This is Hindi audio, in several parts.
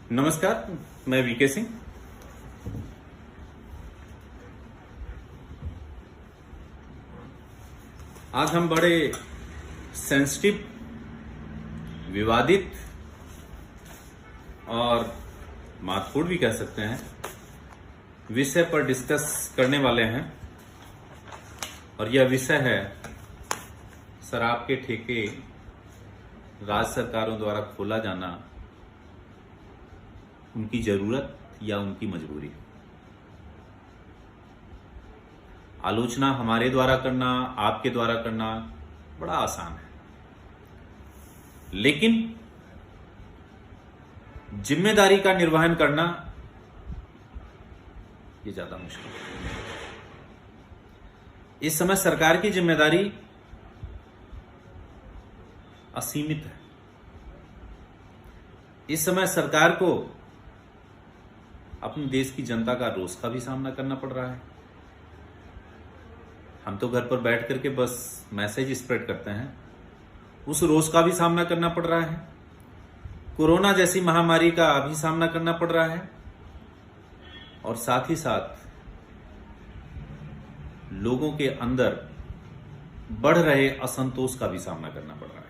नमस्कार, मैं वीके सिंह। आज हम बड़े सेंसिटिव, विवादित और महत्वपूर्ण भी कह सकते हैं विषय पर डिस्कस करने वाले हैं। और यह विषय है शराब के ठेके राज्य सरकारों द्वारा खोला जाना उनकी जरूरत या उनकी मजबूरी। आलोचना हमारे द्वारा करना, आपके द्वारा करना बड़ा आसान है, लेकिन जिम्मेदारी का निर्वहन करना ये ज्यादा मुश्किल है। इस समय सरकार की जिम्मेदारी असीमित है। इस समय सरकार को अपने देश की जनता का रोष का भी सामना करना पड़ रहा है। हम तो घर पर बैठ करके बस मैसेज स्प्रेड करते हैं, उस रोष का भी सामना करना पड़ रहा है। कोरोना जैसी महामारी का भी सामना करना पड़ रहा है और साथ ही साथ लोगों के अंदर बढ़ रहे असंतोष का भी सामना करना पड़ रहा है।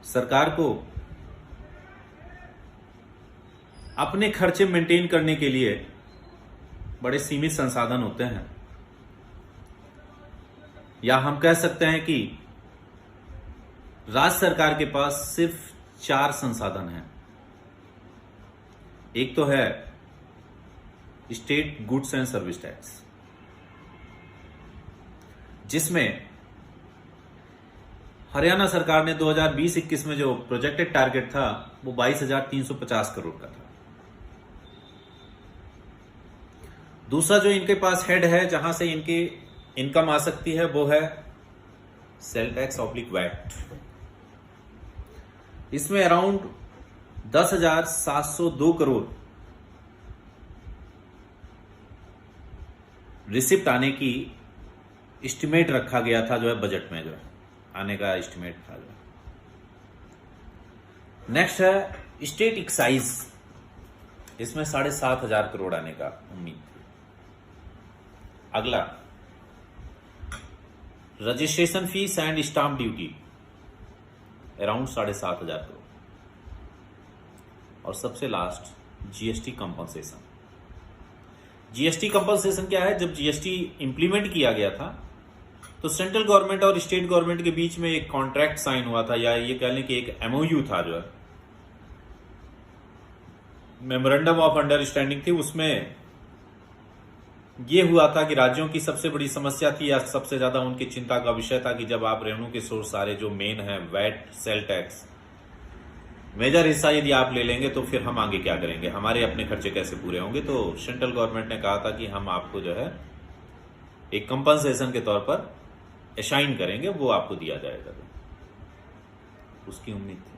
सरकार को अपने खर्चे मेंटेन करने के लिए बड़े सीमित संसाधन होते हैं, या हम कह सकते हैं कि राज्य सरकार के पास सिर्फ 4 संसाधन हैं। एक तो है state goods and service tax, जिसमें हरियाणा सरकार ने 2020-21 में जो प्रोजेक्टेड टारगेट था वो 22,350 करोड़ का था। दूसरा जो इनके पास हेड है, जहां से इनकी इनकम आ सकती है, वो है सेल टैक्स ऑब्लिक वैट। इसमें अराउंड 10,702 करोड़ रिसिप्ट आने की एस्टिमेट रखा गया था, जो है बजट में जो है आने का एस्टिमेट था। नेक्स्ट है स्टेट एक्साइज, इसमें 7,500 करोड़ आने का उम्मीद थी। अगला registration fees and stamp duty around 7,500 crore. और सबसे last GST compensation. GST compensation क्या है? जब जीएसटी इंप्लीमेंट किया गया था तो सेंट्रल गवर्नमेंट और स्टेट गवर्नमेंट के बीच में एक कॉन्ट्रैक्ट साइन हुआ था, या ये कह लें कि एक एमओयू था, जो है मेमोरेंडम ऑफ अंडरस्टैंडिंग थी। उसमें ये हुआ था कि राज्यों की सबसे बड़ी समस्या थी, या सबसे ज्यादा उनकी चिंता का विषय था, कि जब आप रेवेन्यू के सोर्स सारे जो मेन है, वैट, सेल टैक्स, मेजर हिस्सा यदि आप ले लेंगे तो फिर हम आगे क्या करेंगे, हमारे अपने खर्चे कैसे पूरे होंगे। तो सेंट्रल गवर्नमेंट ने कहा था कि हम आपको जो है एक कंपनसेशन के तौर पर असाइन करेंगे, वो आपको दिया जाएगा। उसकी उम्मीद थी।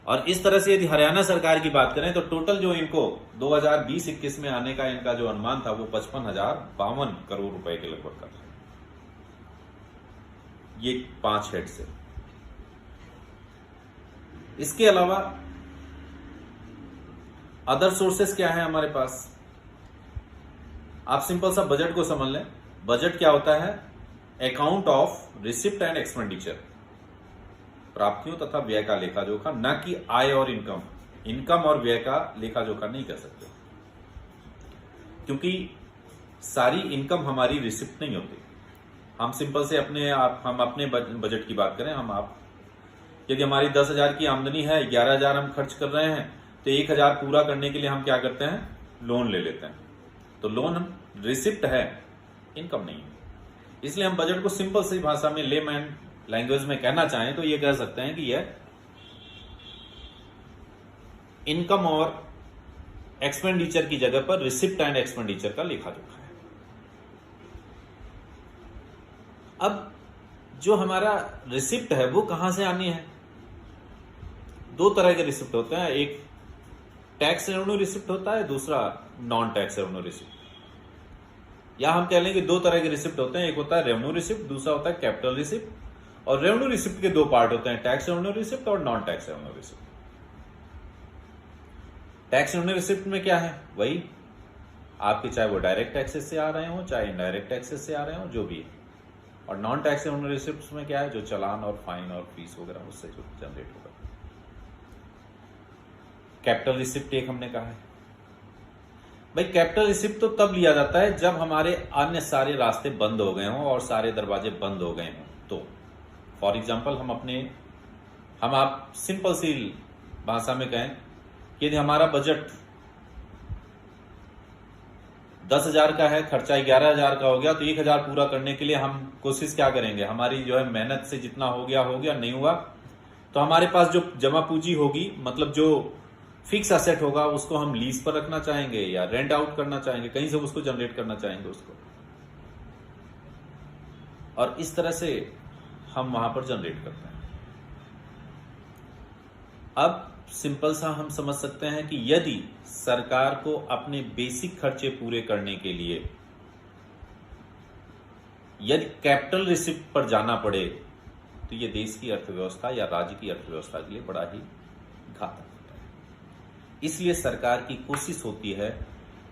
और इस तरह से यदि हरियाणा सरकार की बात करें तो टोटल जो इनको 2020-21 में आने का इनका जो अनुमान था वो 55,052 करोड़ रुपए के लगभग का था। ये 5 हेड से। इसके अलावा अदर सोर्सेस क्या है हमारे पास? आप सिंपल सा बजट को समझ लें। बजट क्या होता है? Account of receipt and expenditure, प्राप्तियों तथा व्यय का लेखा जोखा, न कि आय और इनकम। इनकम और व्यय का लेखा जोखा नहीं कर सकते, क्योंकि सारी इनकम हमारी रिसिप्ट नहीं होती। हम सिंपल से हम अपने बजट की बात करें, यदि हमारी 10,000 की आमदनी है, 11,000 हम खर्च कर रहे हैं, तो 1,000 पूरा करने के लिए हम क्या करते हैं? लोन ले लेते हैं। तो लोन हम रिसिप्ट है, इनकम नहीं है। इसलिए हम बजट को सिंपल सी भाषा में, लेमैन लैंग्वेज में कहना चाहें तो ये कह सकते हैं कि यह इनकम और एक्सपेंडिचर की जगह पर रिसिप्ट एंड एक्सपेंडिचर का लेखा जोखा है। अब जो हमारा रिसिप्ट है वो कहां से आनी है? 2 तरह के रिसिप्ट होते हैं, एक टैक्स रेवेन्यू रिसिप्ट होता है, दूसरा नॉन टैक्स रेवेन्यू रिसिप्ट। या हम कह लें कि 2 तरह के रिसिप्ट होते हैं, एक होता है रेवेन्यू रिसिप्ट, दूसरा होता है कैपिटल रिसिप्ट। और रेवेन्यू रिसिप्ट के दो पार्ट होते हैं, टैक्स रेवेन्यू रिसिप्ट और non tax revenue receipt. Tax revenue receipt में क्या है, वही आपके चाहे वो डायरेक्ट टैक्सेस से आ रहे हो चाहे इनडायरेक्ट टैक्सेस से आ रहे हो, जो भी है। और नॉन टैक्स रेवेन्यू रिसिप्ट में क्या है, जो चालान और फाइन और फीस वगैरह उससे जो जनरेट होगा। कैपिटल रिसिप्ट एक हमने कहा है भाई, कैपिटल रिसिप्ट तो तब लिया जाता है जब हमारे अन्य सारे रास्ते बंद हो गए हों और सारे दरवाजे बंद हो गए हों। तो फॉर एग्जांपल हम आप सिंपल सी भाषा में कहें कि यदि हमारा बजट 10,000 का है, खर्चा 11,000 का हो गया, तो 1,000 पूरा करने के लिए हम कोशिश क्या करेंगे, हमारी जो है मेहनत से जितना हो गया, नहीं हुआ तो हमारे पास जो जमा पूंजी होगी, मतलब जो फिक्स असेट होगा, उसको हम लीज पर रखना चाहेंगे या रेंट आउट करना चाहेंगे, कहीं से उसको जनरेट करना चाहेंगे उसको, और इस तरह से हम वहां पर जनरेट करते हैं। अब सिंपल सा हम समझ सकते हैं कि यदि सरकार को अपने बेसिक खर्चे पूरे करने के लिए यदि कैपिटल रिसिप्ट पर जाना पड़े तो यह देश की अर्थव्यवस्था या राज्य की अर्थव्यवस्था के लिए बड़ा ही घातक होता है। इसलिए सरकार की कोशिश होती है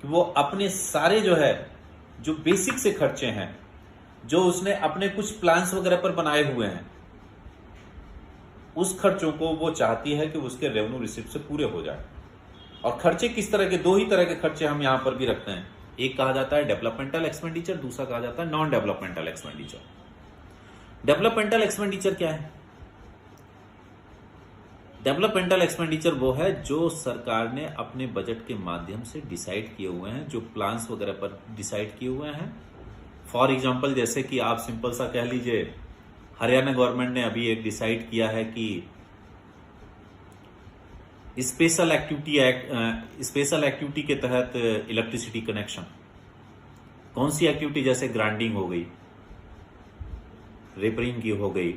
कि वो अपने सारे जो बेसिक से खर्चे हैं, जो उसने अपने कुछ प्लान्स वगैरह पर बनाए हुए हैं, उस खर्चों को वो चाहती है कि उसके रेवेन्यू रिसिप्ट से पूरे हो जाए। और खर्चे किस तरह के, दो ही तरह के खर्चे हम यहां पर भी रखते हैं। एक कहा जाता है डेवलपमेंटल एक्सपेंडिचर, दूसरा कहा जाता है non developmental expenditure. Developmental expenditure क्या है? डेवलपमेंटल एक्सपेंडिचर वो है जो सरकार ने अपने बजट के माध्यम से डिसाइड किए हुए हैं, जो प्लान्स वगैरह पर डिसाइड किए हुए हैं। फॉर एग्जांपल जैसे कि आप सिंपल सा कह लीजिए, हरियाणा गवर्नमेंट ने अभी एक डिसाइड किया है कि स्पेशल एक्टिविटी के तहत इलेक्ट्रिसिटी कनेक्शन, कौन सी एक्टिविटी, जैसे ग्राइंडिंग हो गई, रिपेयरिंग की हो गई,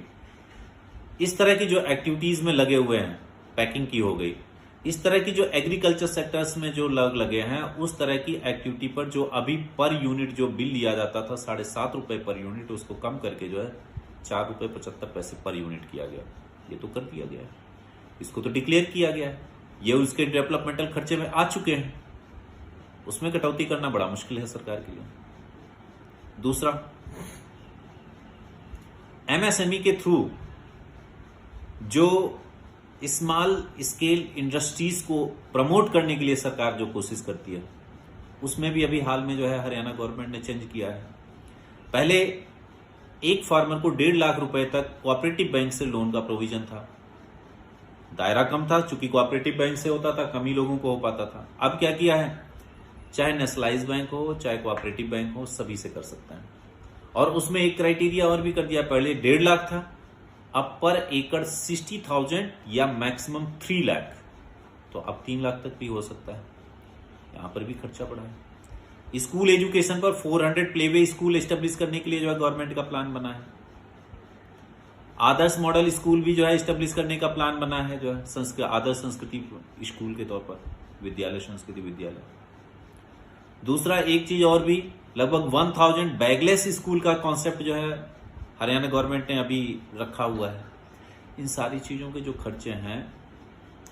इस तरह की जो एक्टिविटीज में लगे हुए हैं, पैकिंग की हो गई, इस तरह की जो एग्रीकल्चर सेक्टर्स में जो लगे हैं, उस तरह की एक्टिविटी पर जो अभी पर यूनिट जो बिल लिया जाता था 7.5 रुपए पर यूनिट, उसको कम करके जो है 4.75 रुपए पर यूनिट किया गया। ये तो कर दिया गया है, इसको तो डिक्लेयर किया गया है, ये उसके डेवलपमेंटल खर्चे में आ चुके हैं, उसमें कटौती करना बड़ा मुश्किल है सरकार के लिए। दूसरा, एमएसएमई के थ्रू जो स्मॉल स्केल इंडस्ट्रीज को प्रमोट करने के लिए सरकार जो कोशिश करती है, उसमें भी अभी हाल में जो है हरियाणा गवर्नमेंट ने चेंज किया है। पहले एक फार्मर को 1.5 लाख रुपए तक कोऑपरेटिव बैंक से लोन का प्रोविजन था, दायरा कम था, चूंकि कोऑपरेटिव बैंक से होता था, कम ही लोगों को हो पाता था। अब क्या किया है, चाहे नेशनलाइज बैंक हो चाहे कोऑपरेटिव बैंक हो, सभी से कर सकते हैं। और उसमें एक क्राइटेरिया और भी कर दिया, पहले 1.5 लाख था, अब पर एकड़ 60,000 या मैक्सिमम 3 लाख, तो अब 3 लाख तक भी हो सकता है। यहां पर भी खर्चा बढ़ा है। स्कूल एजुकेशन पर 400 प्लेवे स्कूल एस्टेब्लिश करने के लिए जो है गवर्नमेंट का प्लान बना है। आदर्श मॉडल स्कूल भी जो है एस्टेब्लिश करने का प्लान बना है, जो है आदर्श संस्कृति स्कूल के तौर पर, विद्यालय, संस्कृति विद्यालय। दूसरा एक चीज और भी, लगभग 1000 बैगलेस स्कूल का कॉन्सेप्ट जो है हरियाणा गवर्नमेंट ने अभी रखा हुआ है। इन सारी चीजों के जो खर्चे हैं,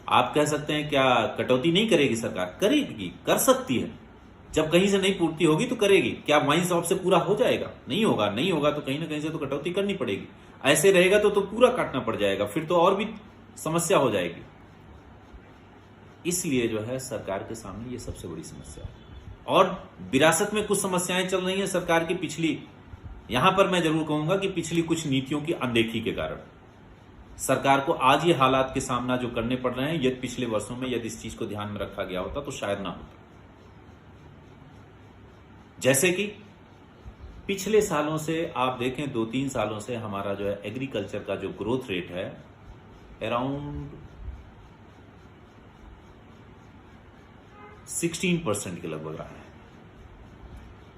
आप कह सकते हैं क्या कटौती नहीं करेगी सरकार? करेगी, कर सकती है। जब कहीं से नहीं पूर्ति होगी तो करेगी। क्या वाइन शॉप से पूरा हो जाएगा? नहीं होगा। नहीं होगा तो कहीं ना कहीं से तो कटौती करनी पड़ेगी। ऐसे रहेगा तो पूरा काटना पड़ जाएगा, फिर तो और भी समस्या हो जाएगी। इसलिए जो है सरकार के सामने ये सबसे बड़ी समस्या है। और विरासत में कुछ समस्याएं चल रही हैं सरकार की पिछली, यहां पर मैं जरूर कहूंगा कि पिछली कुछ नीतियों की अनदेखी के कारण सरकार को आज ये हालात के सामना जो करने पड़ रहे हैं, यदि पिछले वर्षों में यदि इस चीज को ध्यान में रखा गया होता तो शायद ना होता। जैसे कि पिछले सालों से आप देखें, 2-3 सालों से हमारा जो है एग्रीकल्चर का जो ग्रोथ रेट है अराउंड 16% के लगभग रहा है।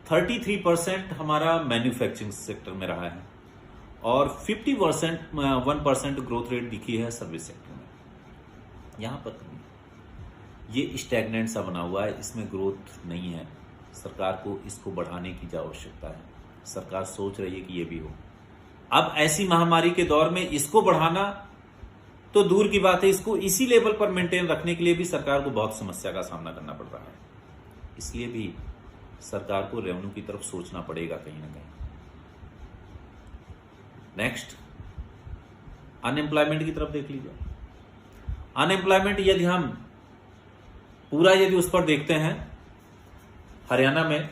33% हमारा मैन्युफैक्चरिंग सेक्टर में रहा है और 1% ग्रोथ रेट दिखी है सर्विस सेक्टर में। यहां पर ये स्टैग्नेंट सा बना हुआ है, इसमें ग्रोथ नहीं है। सरकार को इसको बढ़ाने की आवश्यकता है। सरकार सोच रही है कि ये भी हो। अब ऐसी महामारी के दौर में इसको बढ़ाना तो दूर की बात है, इसको इसी लेवल पर मेंटेन रखने के लिए भी सरकार को बहुत समस्या का सामना करना पड़ रहा है। इसलिए भी सरकार को रेवेन्यू की तरफ सोचना पड़ेगा कहीं ना कहीं। नेक्स्ट, अनएम्प्लॉयमेंट की तरफ देख लीजिए। अनएम्प्लॉयमेंट यदि उस पर देखते हैं हरियाणा में,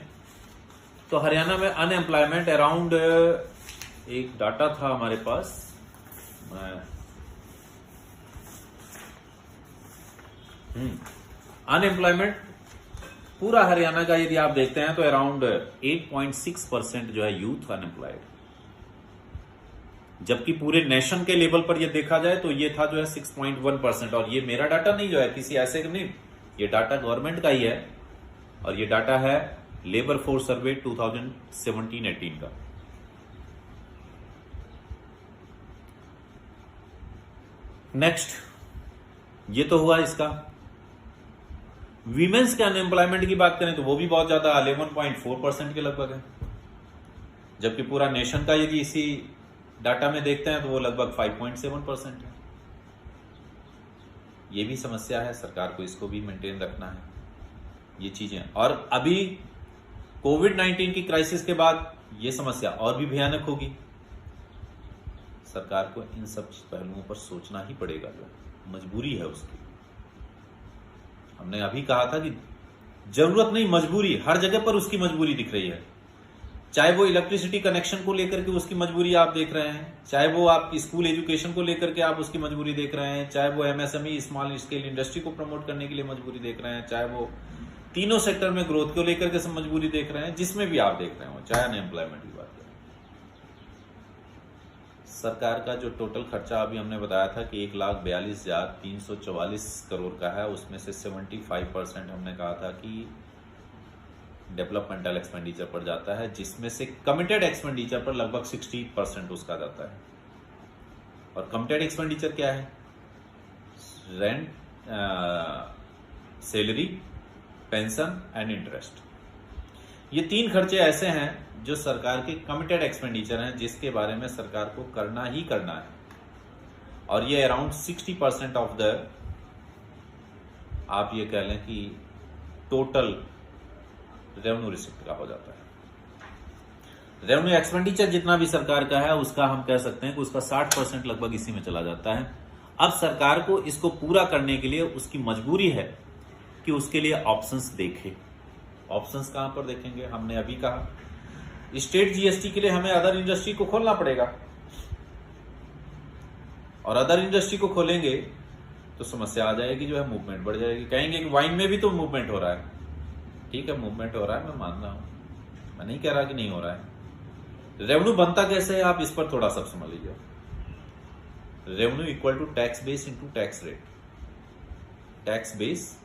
तो हरियाणा में अनएम्प्लॉयमेंट अराउंड, एक डाटा था हमारे पास, अनएम्प्लॉयमेंट पूरा हरियाणा का यदि आप देखते हैं तो अराउंड 8.6% जो है यूथ अनएम्प्लॉयड, जबकि पूरे नेशन के लेवल पर यह देखा जाए तो ये था जो है 6.1%। और ये मेरा डाटा नहीं जो है किसी ऐसे का नहीं, ये डाटा गवर्नमेंट का ही है, और ये डाटा है लेबर फोर्स सर्वे 2017-18 का। नेक्स्ट, ये तो हुआ इसका। वीमेंस के अनएम्प्लॉयमेंट की बात करें तो वो भी बहुत ज्यादा 11.4% के लगभग है, जबकि पूरा नेशन का यदि इसी डाटा में देखते हैं तो वो लगभग 5.7% है। ये भी समस्या है, सरकार को इसको भी मेंटेन रखना है ये चीजें। और अभी कोविड-19 की क्राइसिस के बाद ये समस्या और भी भयानक होगी। सरकार को इन सब पहलुओं पर सोचना ही पड़ेगा, जो मजबूरी है उसकी। हमने अभी कहा था कि जरूरत नहीं, मजबूरी, हर जगह पर उसकी मजबूरी दिख रही है। चाहे वो इलेक्ट्रिसिटी कनेक्शन को लेकर के उसकी मजबूरी आप देख रहे हैं, चाहे वो आपकी स्कूल एजुकेशन को लेकर के आप उसकी मजबूरी देख रहे हैं, चाहे वो एमएसएमई स्मॉल स्केल इंडस्ट्री को प्रमोट करने के लिए मजबूरी देख रहे हैं, चाहे वो तीनों सेक्टर में ग्रोथ को लेकर के सब मजबूरी देख रहे हैं, जिसमें भी आप देख रहे हो, चाहे अनएम्प्लॉयमेंट की बात करें। सरकार का जो टोटल खर्चा अभी हमने बताया था कि 1,42,344 करोड़ का है, उसमें से 75% हमने कहा था कि डेवलपमेंटल एक्सपेंडिचर पर जाता है, जिसमें से कमिटेड एक्सपेंडिचर पर लगभग 60% उसका जाता है। और कमिटेड एक्सपेंडिचर क्या है? Rent, salary, pension and interest. ये तीन खर्चे ऐसे हैं जो सरकार के कमिटेड एक्सपेंडिचर हैं, जिसके बारे में सरकार को करना ही करना है। और ये अराउंड 60% ऑफ द, आप ये कह लें कि टोटल रेवेन्यू रिसिप्ट का हो जाता है। रेवेन्यू एक्सपेंडिचर जितना भी सरकार का है उसका हम कह सकते हैं कि उसका 60% लगभग इसी में चला जाता है। अब सरकार को इसको पूरा करने के लिए उसकी मजबूरी है कि उसके लिए ऑप्शंस देखे। ऑप्शंस कहां पर देखेंगे? हमने अभी कहा स्टेट जीएसटी के लिए हमें अदर इंडस्ट्री को खोलना पड़ेगा, और अदर इंडस्ट्री को खोलेंगे तो समस्या आ जाएगी, जो है मूवमेंट बढ़ जाएगी। कहेंगे कि वाइन में भी तो मूवमेंट हो रहा है। ठीक है, मूवमेंट हो रहा है, मैं मान रहा हूं, मैं नहीं कह रहा कि नहीं हो रहा है। रेवेन्यू बनता कैसे है, आप इस पर थोड़ा सा समझ लीजिए। Revenue equal to tax base into tax rate. Tax base,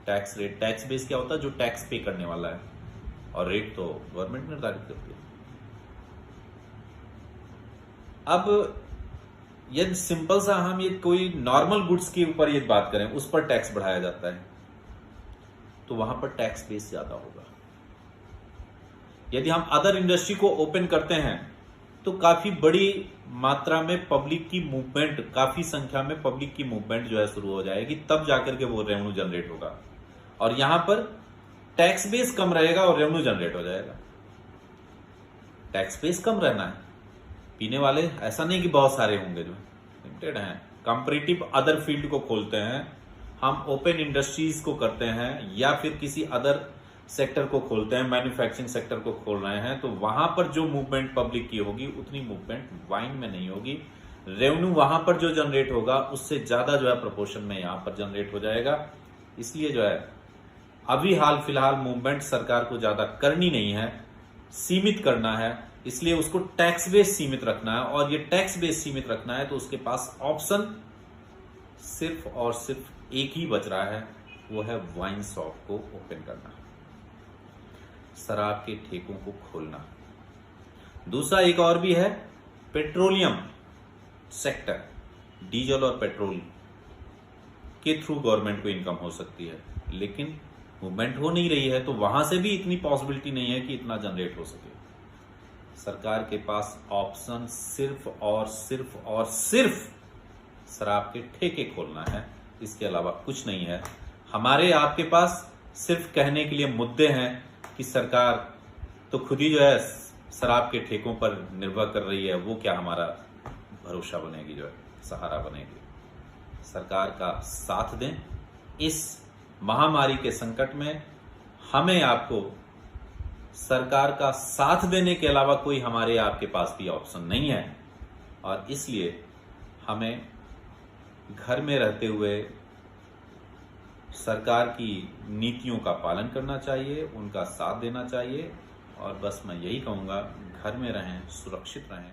tax rate. Tax base क्या होता है? जो टैक्स पे करने वाला है, और रेट तो गवर्नमेंट निर्धारित करती है। अब यदि सिंपल सा हम ये कोई नॉर्मल गुड्स के ऊपर ये बात करें, उस पर टैक्स बढ़ाया जाता है, तो वहां पर टैक्स बेस ज्यादा होगा। यदि हम अदर इंडस्ट्री को ओपन करते हैं तो काफी बड़ी मात्रा में पब्लिक की मूवमेंट, काफी संख्या में पब्लिक की मूवमेंट जो है शुरू हो जाएगी, तब जाकर के वो रेवेन्यू जनरेट होगा। और यहां पर टैक्स बेस कम रहेगा और रेवेन्यू जनरेट हो जाएगा। टैक्स बेस कम रहना है, पीने वाले ऐसा नहीं कि बहुत सारे होंगे, जो लिमिटेड हैं। कंपैरेटिव अदर फील्ड को खोलते हैं हम, ओपन इंडस्ट्रीज को करते हैं, या फिर किसी अदर सेक्टर को खोलते हैं, मैन्युफैक्चरिंग सेक्टर को खोल रहे हैं, तो वहां पर जो मूवमेंट पब्लिक की होगी उतनी मूवमेंट वाइन में नहीं होगी। रेवेन्यू वहां पर जो जनरेट होगा उससे ज्यादा जो है प्रोपोर्शन में यहां पर जनरेट हो जाएगा। इसलिए जो है अभी हाल फिलहाल मूवमेंट सरकार को ज्यादा करनी नहीं है, सीमित करना है। इसलिए उसको टैक्स बेस सीमित रखना है, और ये टैक्स बेस सीमित रखना है तो उसके पास ऑप्शन सिर्फ और सिर्फ एक ही बच रहा है, वो है वाइन शॉप को ओपन करना, शराब के ठेकों को खोलना। दूसरा एक और भी है, पेट्रोलियम सेक्टर, डीजल और पेट्रोल के थ्रू गवर्नमेंट को इनकम हो सकती है, लेकिन मूवमेंट हो नहीं रही है, तो वहां से भी इतनी पॉसिबिलिटी नहीं है कि इतना जनरेट हो सके। सरकार के पास ऑप्शन सिर्फ और सिर्फ शराब के ठेके खोलना है, इसके अलावा कुछ नहीं है। हमारे आपके पास सिर्फ कहने के लिए मुद्दे हैं कि सरकार तो खुद ही जो है शराब के ठेकों पर निर्भर कर रही है, वो क्या हमारा भरोसा बनेगी, जो है सहारा बनेगी। सरकार का साथ दें। इस महामारी के संकट में हमें आपको सरकार का साथ देने के अलावा कोई हमारे आपके पास भी ऑप्शन नहीं है, और इसलिए हमें घर में रहते हुए सरकार की नीतियों का पालन करना चाहिए, उनका साथ देना चाहिए। और बस मैं यही कहूँगा, घर में रहें, सुरक्षित रहें।